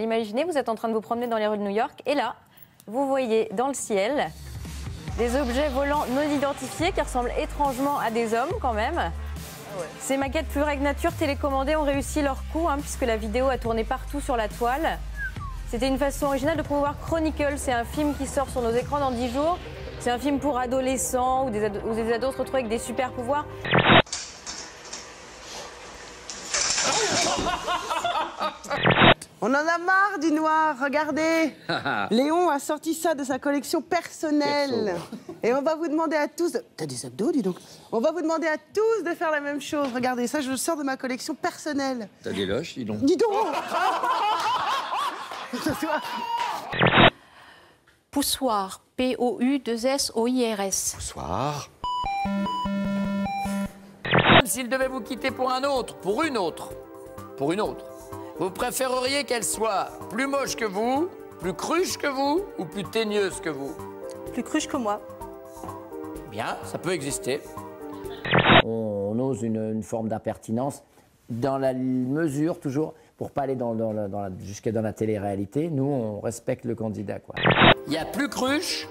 Imaginez, vous êtes en train de vous promener dans les rues de New York et là, vous voyez dans le ciel des objets volants non identifiés qui ressemblent étrangement à des hommes quand même. Ouais. Ces maquettes Plus Règle Nature télécommandées ont réussi leur coup puisque la vidéo a tourné partout sur la toile. C'était une façon originale de promouvoir Chronicle. C'est un film qui sort sur nos écrans dans 10 jours. C'est un film pour adolescents où des ados se retrouvent avec des super pouvoirs. On en a marre du noir, regardez. Léon a sorti ça de sa collection personnelle. Et on va vous demander à tous... T'as des abdos, dis donc. On va vous demander à tous de faire la même chose. Regardez, ça, je le sors de ma collection personnelle. T'as des loches, dis donc. Dis donc. Poussoir. P-O-U-2-S-O-I-R-S. Poussoir. S'il devait vous quitter pour un autre, pour une autre, vous préféreriez qu'elle soit plus moche que vous, plus cruche que vous ou plus teigneuse que vous? Plus cruche que moi. Bien, ça peut exister. On ose une forme d'impertinence dans la mesure, toujours, pour pas aller jusqu'à dans la télé-réalité, nous, on respecte le candidat, quoi. Il y a plus cruche,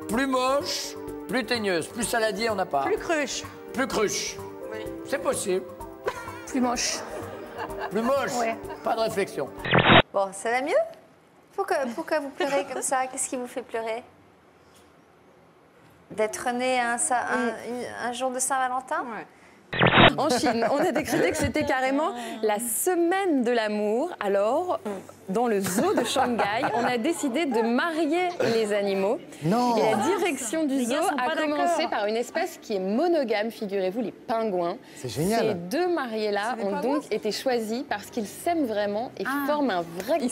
plus moche, plus teigneuse. Plus saladier, on n'a pas. Plus cruche. Plus cruche. Oui. C'est possible. Plus moche. Plus moche. Ouais. Pas de réflexion. Bon, ça va mieux? Pourquoi vous pleurez comme ça? Qu'est-ce qui vous fait pleurer? D'être né un jour de Saint-Valentin? Ouais. En Chine, on a décrété que c'était carrément la semaine de l'amour. Alors, dans le zoo de Shanghai, on a décidé de marier les animaux. Non. Et la direction du zoo a commencé par une espèce qui est monogame, figurez-vous, les pingouins. C'est génial. Ces deux mariés-là ont donc été choisis parce qu'ils s'aiment vraiment et forment un vrai couple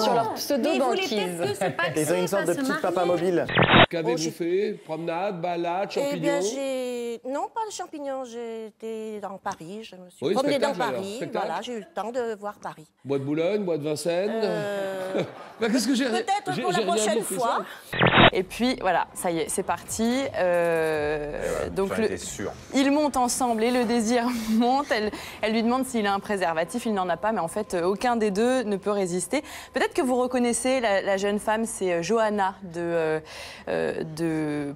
sur leur pseudo-banquise. Ils ont une sorte de petit papa mobile. Qu'avez-vous fait? Promenade, balade, champignons? Non, pas de champignons. J'étais dans Paris. Je me suis Oui, promenée dans spectacle, Paris. spectacle. Voilà, j'ai eu le temps de voir Paris. Bois de Boulogne, bois de Vincennes. Bah, qu'est-ce que j'ai... Peut-être pour la prochaine fois. Et puis voilà, ça y est, c'est parti. Donc ils montent ensemble et le désir monte. Elle lui demande s'il a un préservatif, il n'en a pas, mais en fait aucun des deux ne peut résister. Peut-être que vous reconnaissez la jeune femme, c'est Johanna de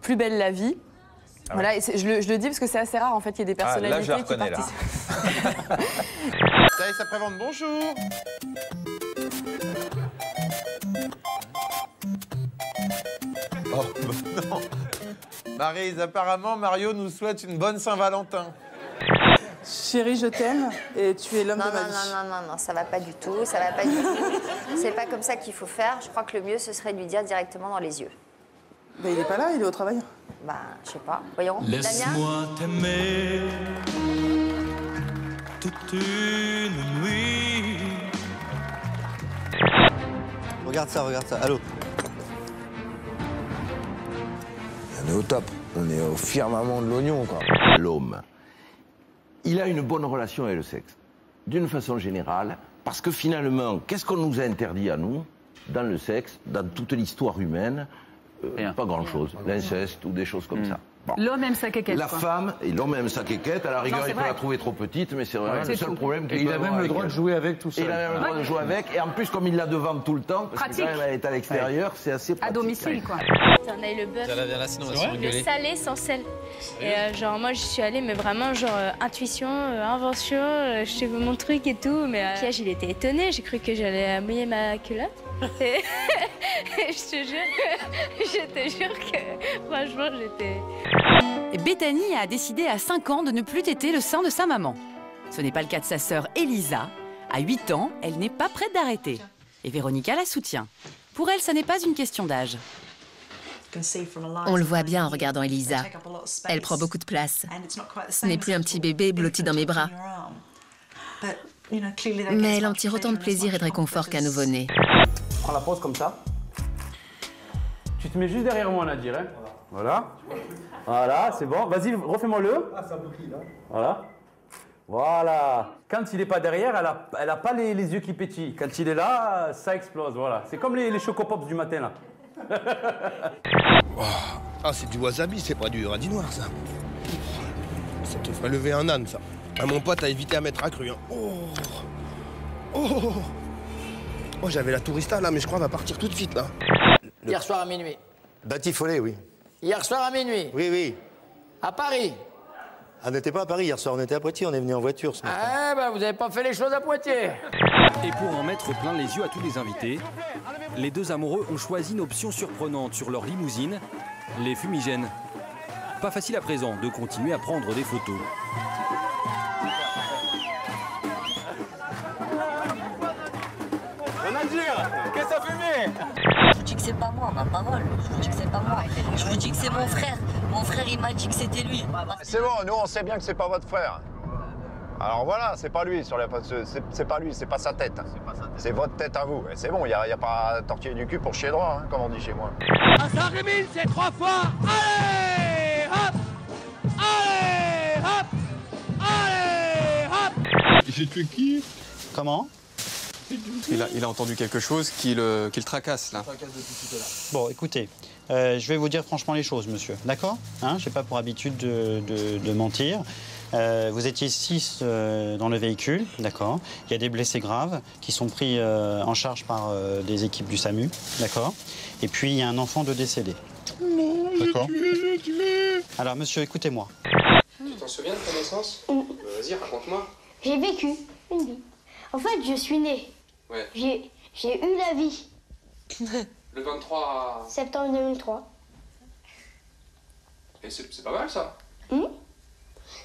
Plus belle la vie. Ah ouais. Voilà, et je le dis parce que c'est assez rare en fait qu'il y ait des personnalités qui participent. Ça y est, ça prévente, bonjour. Oh, non. Maryse, apparemment, Mario nous souhaite une bonne Saint-Valentin. Chérie, je t'aime et tu es l'homme de ma vie. Non, ça va pas du tout, ça va pas du tout. C'est pas comme ça qu'il faut faire. Je crois que le mieux, ce serait de lui dire directement dans les yeux. Ben, il est pas là, il est au travail. Bah, je sais pas. Voyons. Laisse-moi t'aimer toute une nuit. Regarde ça, allô. On est au top, on est au firmament de l'oignon, quoi. L'homme, il a une bonne relation avec le sexe, d'une façon générale, parce que finalement, qu'est-ce qu'on nous a interdit à nous, dans le sexe, dans toute l'histoire humaine? Pas grand-chose, l'inceste ou des choses comme ça. Bon. L'homme aime sa quéquette. La femme, et l'homme aime sa quéquette, à la rigueur, il peut la trouver trop petite, mais c'est vraiment le seul problème qu'il il a même le droit de jouer avec tout ça. Il a même le droit de jouer avec, et en plus, comme il la devant tout le temps, parce que quand même, elle est à l'extérieur, c'est assez pratique. À domicile, quoi. On a eu le bœuf, le salé sans sel. Et genre, moi, j'y suis allée, mais vraiment, genre, intuition, invention, je te veux mon truc et tout. Mais Piège, il était étonné, j'ai cru que j'allais mouiller ma culotte. Et je te jure que, franchement, j'étais... Bethany a décidé à 5 ans de ne plus téter le sein de sa maman. Ce n'est pas le cas de sa sœur Elisa. À 8 ans, elle n'est pas prête d'arrêter. Et Véronica la soutient. Pour elle, ce n'est pas une question d'âge. On le voit bien en regardant Elisa. Elle prend beaucoup de place. Ce n'est plus un petit bébé blotti dans mes bras. Mais elle en tire autant de plaisir et de réconfort qu'un nouveau-né. Prends la pose comme ça. Tu te mets juste derrière moi, Nadir. Hein. Voilà. Voilà, c'est bon. Vas-y, refais-moi-le. Ah, ça brille, là. Voilà. Voilà. Quand il n'est pas derrière, elle n'a pas les yeux qui pétillent. Quand il est là, ça explose, voilà. C'est comme les chocopops du matin, là. Oh. Ah, c'est du wasabi, c'est pas du radis noir, ça. Ça te ferait lever un âne, ça. Ah, mon pote a évité à mettre à cru. Hein. Oh. Oh. Oh, j'avais la tourista là, mais je crois qu'elle va partir tout de suite là. Hier soir à minuit. Batifolé, oui. Hier soir à minuit. Oui, oui. À Paris. On n'était pas à Paris hier soir, on était à Poitiers, on est venu en voiture ce matin. Ah ben vous n'avez pas fait les choses à Poitiers. Et pour en mettre plein les yeux à tous les invités, les deux amoureux ont choisi une option surprenante sur leur limousine, les fumigènes. Pas facile à présent de continuer à prendre des photos. Qu'est-ce que ça fumait? Je vous dis que c'est pas moi, ma parole. Je vous dis que c'est pas moi. Je vous dis que c'est mon frère. Mon frère, il m'a dit que c'était lui. C'est bon, nous on sait bien que c'est pas votre frère. Alors voilà, c'est pas lui, c'est pas lui, c'est pas sa tête. C'est votre tête à vous. C'est bon, il n'y a pas à tortiller du cul pour chier droit, hein, comme on dit chez moi. À Saint-Rémy, c'est 3 fois. Allez, hop! Allez, hop! Allez, hop! J'ai tué qui? Comment? Il a entendu quelque chose qui le tracasse, là. Bon, écoutez, je vais vous dire franchement les choses, monsieur. D'accord? Hein, j'ai pas pour habitude de mentir. Vous étiez 6 dans le véhicule, d'accord? Il y a des blessés graves qui sont pris en charge par des équipes du SAMU, d'accord? Et puis, il y a un enfant de décédé. Non, j'ai tué. Alors, monsieur, écoutez-moi. Tu t'en souviens de ta naissance? Vas-y, raconte-moi. J'ai vécu une vie. En fait, je suis née. Ouais. J'ai eu la vie. Le 23... Septembre 2003. Et c'est pas mal, ça.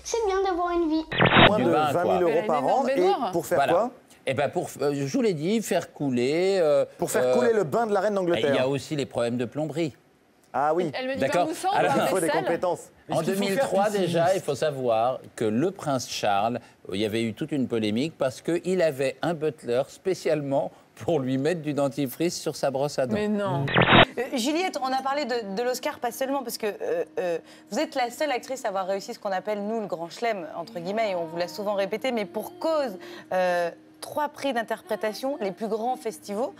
C'est bien d'avoir une vie. Moins de 20 000 euros par an. Et pour faire quoi? Eh ben je vous l'ai dit, faire couler... pour faire couler le bain de la reine d'Angleterre. Il y a aussi les problèmes de plomberie. Ah oui. Elle me dit comme Moussan, alors, il faut des compétences. En 2003 déjà, il faut savoir que le prince Charles, il y avait eu toute une polémique parce qu'il avait un butler spécialement pour lui mettre du dentifrice sur sa brosse à dents. Mais non. Juliette, on a parlé de l'Oscar, pas seulement parce que vous êtes la seule actrice à avoir réussi ce qu'on appelle, nous, le grand chelem, entre guillemets, et on vous l'a souvent répété, mais pour cause 3 prix d'interprétation, les plus grands festivals.